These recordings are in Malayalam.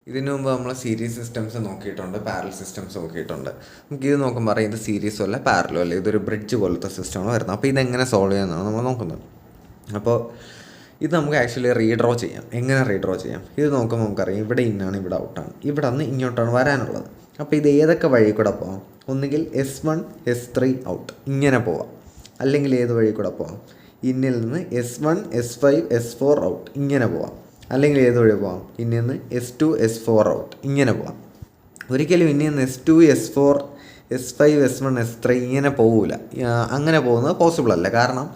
ഇതിനു മുമ്പ് നമ്മൾ സീരീസ് സിസ്റ്റംസ് നോക്കിയിട്ടുണ്ട്, പാരലൽ സിസ്റ്റംസ് നോക്കിയിട്ടുണ്ട്. നമുക്കിത് നോക്കുമ്പോൾ അറിയാം ഇത് സീരീസും അല്ല പാരലും അല്ല, ഇതൊരു ബ്രിഡ്ജ് പോലത്തെ സിസ്റ്റമാണ് വരുന്നത്. അപ്പോൾ ഇതെങ്ങനെ സോൾവ് ചെയ്യാമെന്നാണ് നമ്മൾ നോക്കുന്നത്. അപ്പോൾ ഇത് നമുക്ക് ആക്ച്വലി റീഡ്രോ ചെയ്യാം. എങ്ങനെ റീഡ്രോ ചെയ്യാം? ഇത് നോക്കുമ്പോൾ നമുക്കറിയാം ഇവിടെ ഇന്നാണ്, ഇവിടെ ഔട്ടാണ്, ഇവിടെ നിന്ന് ഇങ്ങോട്ടാണ് വരാനുള്ളത്. അപ്പോൾ ഇത് ഏതൊക്കെ വഴി കൂടെ പോകാം? ഒന്നുകിൽ S1 S3 ഔട്ട് ഇങ്ങനെ പോവാം, അല്ലെങ്കിൽ ഏത് വഴി കൂടെ പോകാം? ഇന്നിൽ നിന്ന് S1 S5 S4 ഔട്ട് ഇങ്ങനെ പോവാം, അല്ലെങ്കിൽ ഏത് വഴി പോകാം? ഇന്നിൽ നിന്ന് S2 S4 ഔട്ട് ഇങ്ങനെ പോകാം. ഒരിക്കലും ഇന്നിൽ നിന്ന് S2 S4 S5 S1 S3 ഇങ്ങനെ പോകില്ല. അങ്ങനെ പോകുന്നത് പോസിബിൾ അല്ല. കാരണം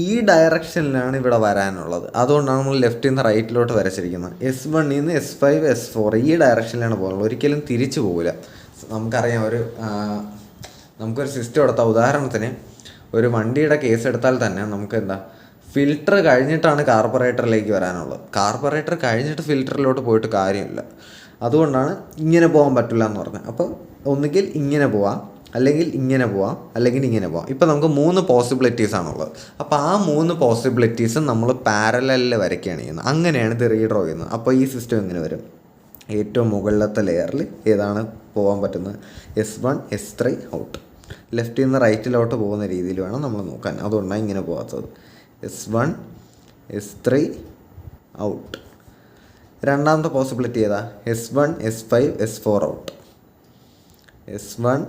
ഈ ഡയറക്ഷനിലാണ് ഇവിടെ വരാനുള്ളത്. അതുകൊണ്ടാണ് നമ്മൾ ലെഫ്റ്റിൽ നിന്ന് റൈറ്റിലോട്ട് വരച്ചിരിക്കുന്നത്. S1 നിന്ന് S5 S4 ഈ ഡയറക്ഷനിലാണ് പോകുന്നത്. ഒരിക്കലും തിരിച്ചു പോകില്ല. നമുക്കറിയാം, നമുക്കൊരു സിസ്റ്റം എടുത്താൽ, ഉദാഹരണത്തിന് ഒരു വണ്ടിയുടെ കേസ് എടുത്താൽ തന്നെ നമുക്ക് ഫിൽറ്റർ കഴിഞ്ഞിട്ടാണ് കാർബറേറ്ററിലേക്ക് വരാനുള്ളത്. കാർബറേറ്റർ കഴിഞ്ഞിട്ട് ഫിൽറ്ററിലോട്ട് പോയിട്ട് കാര്യമില്ല. അതുകൊണ്ടാണ് ഇങ്ങനെ പോകാൻ പറ്റില്ല എന്ന് പറഞ്ഞത്. അപ്പോൾ ഒന്നുകിൽ ഇങ്ങനെ പോവാം, അല്ലെങ്കിൽ ഇങ്ങനെ പോവാം, അല്ലെങ്കിൽ ഇങ്ങനെ പോവാം. ഇപ്പോൾ നമുക്ക് 3 പോസിബിലിറ്റീസാണുള്ളത്. അപ്പോൾ ആ 3 പോസിബിലിറ്റീസും നമ്മൾ പാരലലിൽ വരയ്ക്കുകയാണ് ചെയ്യുന്നത്. അങ്ങനെയാണ് ഇത് റീഡ്രോ ചെയ്യുന്നത്. അപ്പോൾ ഈ സിസ്റ്റം എങ്ങനെ വരും? ഏറ്റവും മുകളിലത്തെ ലെയറിൽ ഏതാണ് പോകാൻ പറ്റുന്നത്? S1 S3 out. ലെഫ്റ്റിൽ നിന്ന് റൈറ്റിലോട്ട് പോകുന്ന രീതിയിൽ വേണം നമ്മൾ നോക്കാൻ. അതുകൊണ്ടാണ് ഇങ്ങനെ പോകാത്തത്. S1 S3 out. രണ്ടാമത്തെ പോസിബിലിറ്റി ഏതാ? S1 S5 S4 out. S1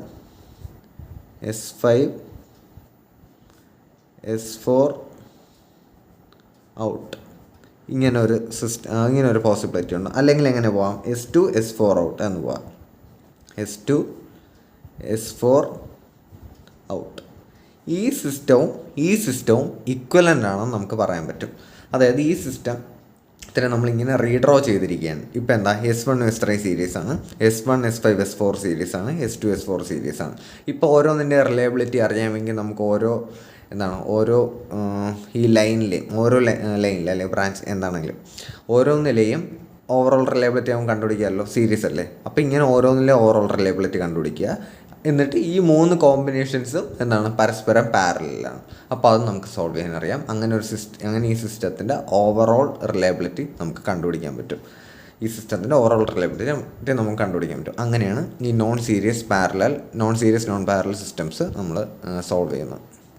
S5 S4 out. ഇങ്ങനെ ഒരു പോസിബിലിറ്റി ഉണ്ട്. അല്ലെങ്കിൽ എങ്ങനെ പോവാം? S2 S4 ഔട്ട് എന്ന് പോവാം. S2 S4 out. ഈ സിസ്റ്റവും ഈക്വലൻ്റ് ആണെന്ന് നമുക്ക് പറയാൻ പറ്റും. അതായത് ഈ സിസ്റ്റത്തിനെ നമ്മളിങ്ങനെ റീഡ്രോ ചെയ്തിരിക്കുകയാണ്. ഇപ്പോൾ S1 S3 സീരീസാണ്, S1 S5 S4 സീരീസാണ്, S2 S4 സീരീസാണ്. ഇപ്പോൾ ഓരോന്നിൻ്റെ റിലയബിലിറ്റി അറിയാമെങ്കിൽ നമുക്ക് ഓരോ ഈ ലൈനിലെയും അല്ലെങ്കിൽ ബ്രാഞ്ച് എന്താണെങ്കിലും ഓരോന്നിലെയും ഓവറോൾ റിലയബിലിറ്റി നമുക്ക് കണ്ടുപിടിക്കാമല്ലോ. സീരീസ് അല്ലേ? അപ്പോൾ ഇങ്ങനെ ഓരോന്നിലെയും ഓവറോൾ റിലയബിലിറ്റി കണ്ടുപിടിക്കുക. എന്നിട്ട് ഈ 3 കോമ്പിനേഷൻസും പരസ്പരം പാരലലാണ്. അപ്പോൾ അത് നമുക്ക് സോൾവ് ചെയ്യാൻ അറിയാം. അങ്ങനെ ഈ സിസ്റ്റത്തിൻ്റെ ഓവറോൾ റിലയബിലിറ്റി നമുക്ക് കണ്ടുപിടിക്കാൻ പറ്റും. നമുക്ക് കണ്ടുപിടിക്കാൻ പറ്റും. അങ്ങനെയാണ് ഈ non series non parallel systems നമ്മൾ സോൾവ് ചെയ്യുന്നത്.